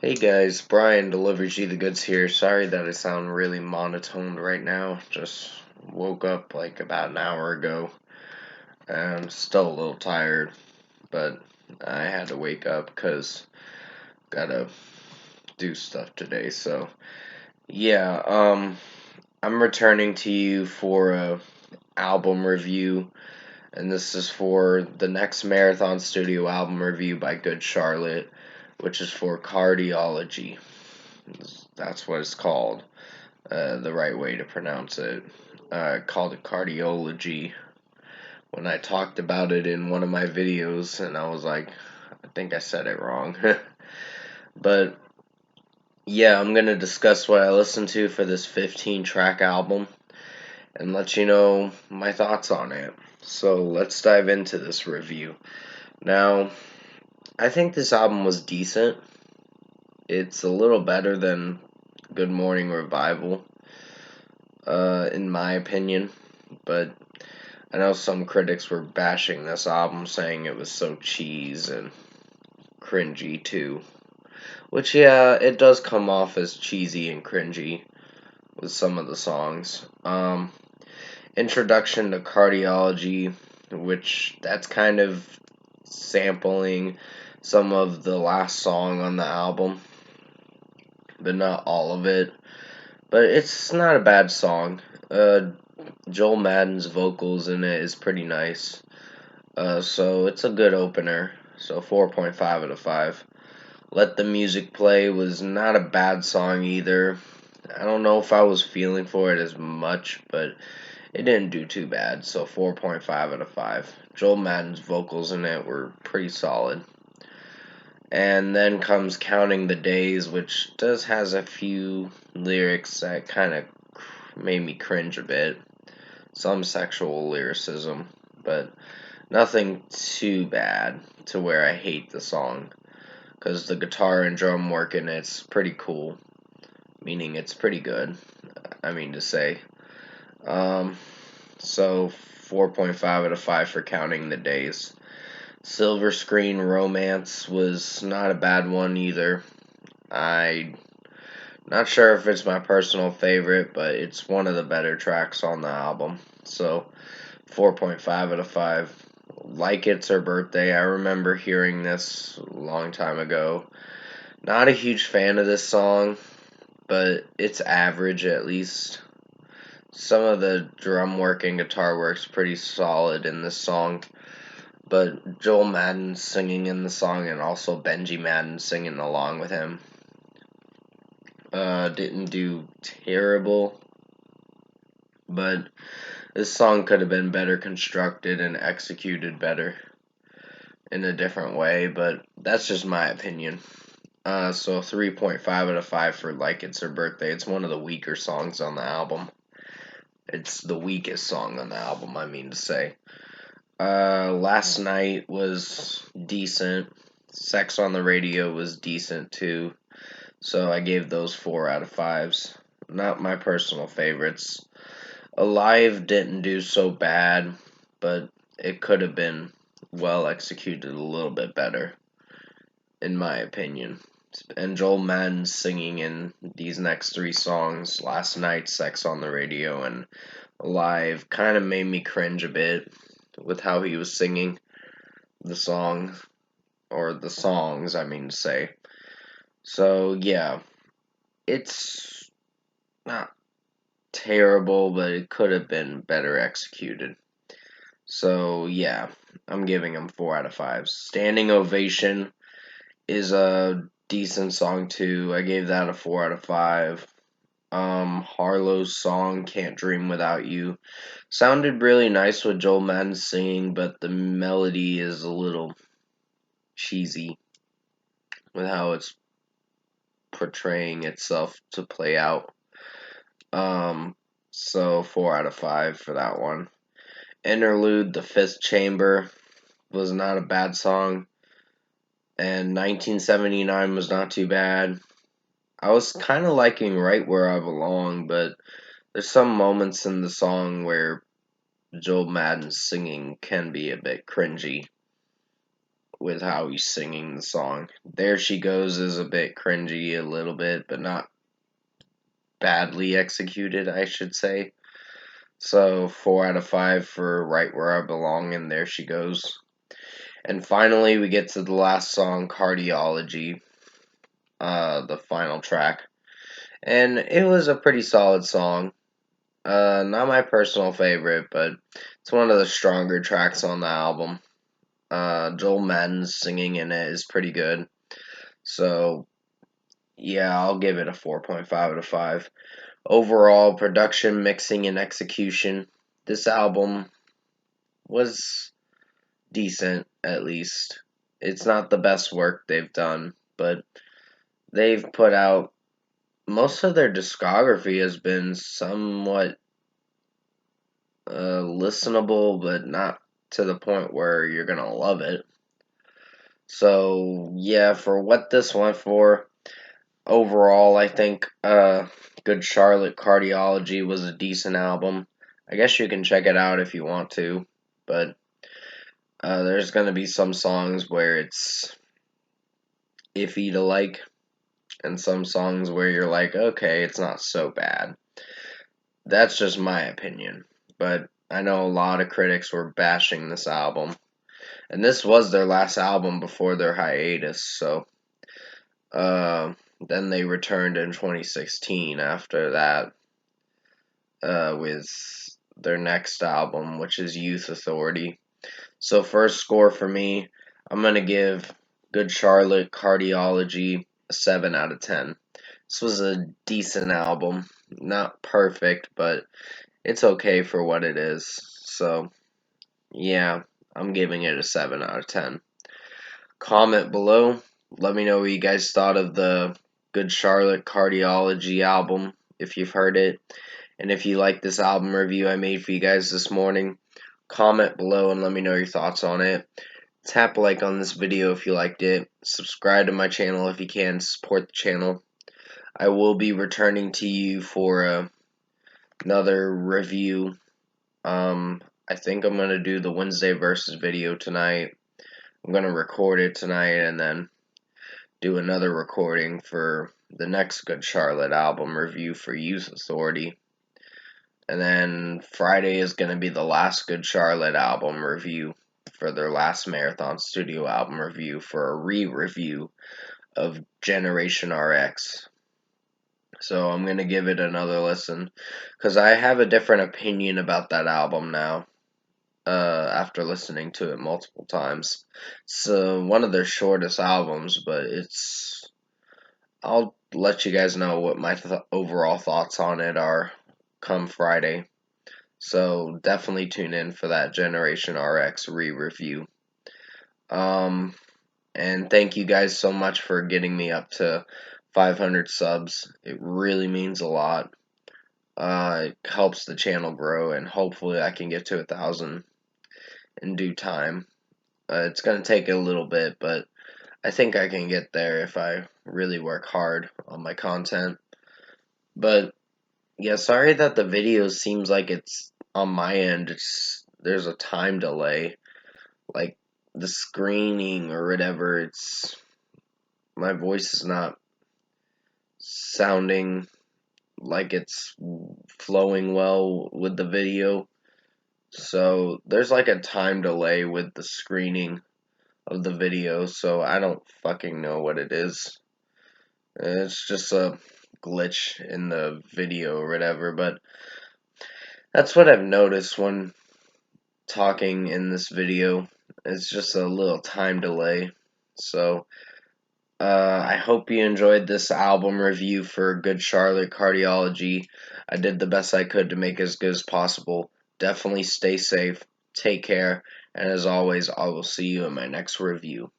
Hey guys, Brian delivers you the goods here. Sorry that I sound really monotone right now. Just woke up like about an hour ago. I'm still a little tired, but I had to wake up because gotta do stuff today. So yeah, I'm returning to you for a album review, and this is for the next Marathon Studio album review by Good Charlotte, which is for Cardiology. That's what it's called. The right way to pronounce it. I called it Cardiology when I talked about it in one of my videos, and I was like, I think I said it wrong. But yeah, I'm gonna discuss what I listened to for this 15 track album and let you know my thoughts on it. So let's dive into this review. Now, I think this album was decent. It's a little better than Good Morning Revival, in my opinion, but I know some critics were bashing this album, saying it was so cheese and cringy too. Which, yeah, it does come off as cheesy and cringy with some of the songs. Introduction to Cardiology, which that's kind of sampling some of the last song on the album, but not all of it. But it's not a bad song. Joel Madden's vocals in it is pretty nice. So it's a good opener. So 4.5 out of 5. Let the Music Play was not a bad song either. I don't know if I was feeling for it as much, but it didn't do too bad. So 4.5 out of 5. Joel Madden's vocals in it were pretty solid. And then comes Counting the Days, which has a few lyrics that kind of made me cringe a bit. Some sexual lyricism, but nothing too bad to where I hate the song, because the guitar and drum work in it's pretty cool, meaning it's pretty good, I mean to say. So 4.5 out of 5 for Counting the Days. Silver Screen Romance was not a bad one either. I'm not sure if it's my personal favorite, but it's one of the better tracks on the album. So 4.5 out of 5. Like It's Her Birthday. I remember hearing this a long time ago. Not a huge fan of this song, but it's average at least. Some of the drum work and guitar work's pretty solid in this song, but Joel Madden singing in the song and also Benji Madden singing along with him didn't do terrible, but this song could have been better constructed and executed better in a different way, but that's just my opinion. So 3.5 out of 5 for Like It's Her Birthday. It's one of the weaker songs on the album. It's the weakest song on the album, I mean to say. Last Night was decent. Sex on the Radio was decent too. So I gave those 4 out of 5s. Not my personal favorites. Alive didn't do so bad, but it could have been well executed a little bit better, in my opinion. And Joel Madden singing in these next 3 songs, Last Night, Sex on the Radio, and Alive, kind of made me cringe a bit with how he was singing the song, or the songs, I mean to say. So, yeah, it's not terrible, but it could have been better executed. So, yeah, I'm giving him 4 out of 5. Standing Ovation is a decent song, too. I gave that a 4 out of 5. Harlow's song, Can't Dream Without You, sounded really nice with Joel Madden singing, but the melody is a little cheesy with how it's portraying itself to play out. So 4 out of 5 for that one. Interlude, The Fifth Chamber, was not a bad song, and 1979 was not too bad. I was kind of liking Right Where I Belong, but there's some moments in the song where Joel Madden's singing can be a bit cringy. with how he's singing the song. There She Goes is a bit cringy, a little bit, but not badly executed, I should say. So 4 out of 5 for Right Where I Belong and There She Goes. And finally, we get to the last song, Cardiology, the final track. And it was a pretty solid song. Not my personal favorite, but it's one of the stronger tracks on the album. Joel Madden's singing in it is pretty good. So, yeah, I'll give it a 4.5 out of 5. Overall, production, mixing, and execution, this album was decent, at least. It's not the best work they've done, but they've put out most of their discography has been somewhat listenable, but not to the point where you're gonna love it. So yeah, for what this went for, overall, I think Good Charlotte Cardiology was a decent album. I guess you can check it out if you want to, but there's gonna be some songs where it's iffy to like, and some songs where you're like, okay, it's not so bad. That's just my opinion, but I know a lot of critics were bashing this album, and this was their last album before their hiatus. So, then they returned in 2016 after that, with their next album, which is Youth Authority. So, first score for me, I'm gonna give Good Charlotte Cardiology a 7 out of 10. This was a decent album, not perfect, but it's okay for what it is. So, yeah, I'm giving it a 7 out of 10. Comment below. Let me know what you guys thought of the Good Charlotte Cardiology album, if you've heard it. And if you like this album review I made for you guys this morning, comment below and let me know your thoughts on it. Tap like on this video if you liked it. Subscribe to my channel if you can. Support the channel. I will be returning to you for another review. I think I'm going to do the Wednesday versus video tonight. I'm going to record it tonight and then do another recording for the next Good Charlotte album review for Youth Authority. And then Friday is going to be the last Good Charlotte album review for their last Marathon Studio album review for a re-review of Generation RX. So I'm going to give it another listen because I have a different opinion about that album now. After listening to it multiple times. It's one of their shortest albums, but I'll let you guys know what my overall thoughts on it are come Friday. So definitely tune in for that Generation RX re-review. And thank you guys so much for getting me up to 500 subs. It really means a lot. It helps the channel grow, and hopefully I can get to 1,000 in due time. It's going to take a little bit, but I think I can get there if I really work hard on my content. But yeah, sorry that the video seems like it's on my end. There's a time delay, like the screening or whatever. My voice is not sounding like it's flowing well with the video. So there's like a time delay with the screening of the video, so I don't fucking know what it is. It's just a glitch in the video or whatever, but that's what I've noticed when talking in this video. It's just a little time delay. So, I hope you enjoyed this album review for Good Charlotte Cardiology. I did the best I could to make it as good as possible. Definitely stay safe, take care, and as always, I will see you in my next review.